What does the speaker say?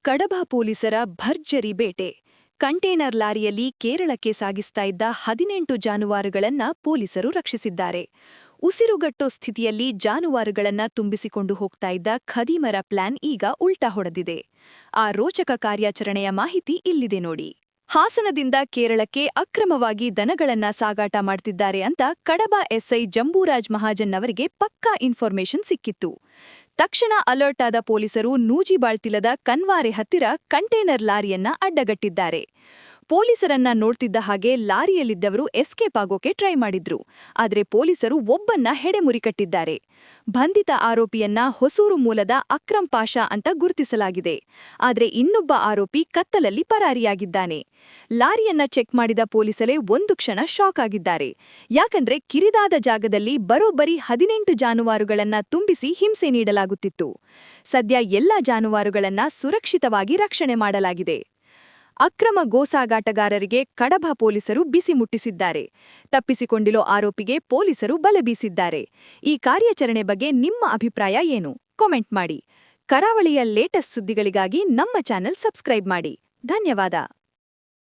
ಕಡಬ ಪೊಲೀಸರ ಭರ್ಜರಿ ಬೇಟೆ. ಕಂಟೇನರ್ ಲಾರಿಯಲ್ಲಿ ಕೇರಳಕ್ಕೆ ಸಾಗಿಸ್ತಾ ಇದ್ದ 18 ಜಾನುವಾರುಗಳನ್ನ ಪೊಲೀಸರು ರಕ್ಷಿಸಿದ್ದಾರೆ. ಉಸಿರುಗಟ್ಟೋ ಸ್ಥಿತಿಯಲ್ಲಿ ಜಾನುವಾರುಗಳನ್ನ ತುಂಬಿಸಿಕೊಂಡು ಹೋಗ್ತಾ ಇದ್ದ ಖದೀಮರ ಪ್ಲಾನ್ ಈಗ ಉಲ್ಟಾ ಹೊಡೆದಿದೆ. ಆ ರೋಚಕ ಕಾರ್ಯಾಚರಣೆಯ ಮಾಹಿತಿ ಇಲ್ಲಿದೆ ನೋಡಿ. ಹಾಸನದಿಂದ ಕೇರಳಕ್ಕೆ ಅಕ್ರಮವಾಗಿ ದನಗಳನ್ನ ಸಾಗಾಟ ಮಾಡ್ತಿದ್ದಾರೆ ಅಂತ ಕಡಬ ಎಸ್ಐ ಜಂಬೂರಾಜ್ ಮಹಾಜನ್ ಅವರಿಗೆ ಪಕ್ಕಾ ಇನ್ಫಾರ್ಮೇಷನ್ ಸಿಕ್ಕಿತ್ತು. ತಕ್ಷಣ ಅಲರ್ಟ್ ಆದ ಪೊಲೀಸರು ನೂಜಿಬಾಳ್ತಿಲದ ಕನ್ವಾರೆ ಹತ್ತಿರ ಕಂಟೇನರ್ ಲಾರಿಯನ್ನ ಅಡ್ಡಗಟ್ಟಿದ್ದಾರೆ. ಪೊಲೀಸರನ್ನ ನೋಡ್ತಿದ್ದ ಹಾಗೆ ಲಾರಿಯಲ್ಲಿದ್ದವರು ಎಸ್ಕೇಪ್ ಆಗೋಕೆ ಟ್ರೈ ಮಾಡಿದ್ರು. ಆದ್ರೆ ಪೊಲೀಸರು ಒಬ್ಬನ್ನ ಹೆಡೆಮುರಿ ಕಟ್ಟಿದ್ದಾರೆ. ಬಂಧಿತ ಆರೋಪಿಯನ್ನ ಹೊಸೂರು ಮೂಲದ ಅಕ್ರಮ್ ಪಾಷಾ ಅಂತ ಗುರುತಿಸಲಾಗಿದೆ. ಆದ್ರೆ ಇನ್ನೊಬ್ಬ ಆರೋಪಿ ಕತ್ತಲಲ್ಲಿ ಪರಾರಿಯಾಗಿದ್ದಾನೆ. ಲಾರಿಯನ್ನ ಚೆಕ್ ಮಾಡಿದ ಪೊಲೀಸರೇ ಒಂದು ಕ್ಷಣ ಶಾಕ್ ಆಗಿದ್ದಾರೆ. ಯಾಕಂದ್ರೆ ಕಿರಿದಾದ ಜಾಗದಲ್ಲಿ ಬರೋಬ್ಬರಿ 18 ಜಾನುವಾರುಗಳನ್ನ ತುಂಬಿಸಿ ಹಿಂಸೆ ನೀಡಲಾಗುತ್ತಿತ್ತು. ಸದ್ಯ ಎಲ್ಲ ಜಾನುವಾರುಗಳನ್ನ ಸುರಕ್ಷಿತವಾಗಿ ರಕ್ಷಣೆ ಮಾಡಲಾಗಿದೆ. ಅಕ್ರಮ ಗೋಸಾಗಾಟಗಾರರಿಗೆ ಕಡಬ ಪೊಲೀಸರು ಬಿಸಿ ಮುಟ್ಟಿಸಿದ್ದಾರೆ. ತಪ್ಪಿಸಿಕೊಂಡಿರೋ ಆರೋಪಿಗೆ ಪೊಲೀಸರು ಬಲೆ ಬೀಸಿದ್ದಾರೆ. ಈ ಕಾರ್ಯಾಚರಣೆ ಬಗ್ಗೆ ನಿಮ್ಮ ಅಭಿಪ್ರಾಯ ಏನು? ಕಾಮೆಂಟ್ ಮಾಡಿ. ಕರಾವಳಿಯ ಲೇಟೆಸ್ಟ್ ಸುದ್ದಿಗಳಿಗಾಗಿ ನಮ್ಮ ಚಾನೆಲ್ ಸಬ್ಸ್ಕ್ರೈಬ್ ಮಾಡಿ. ಧನ್ಯವಾದ.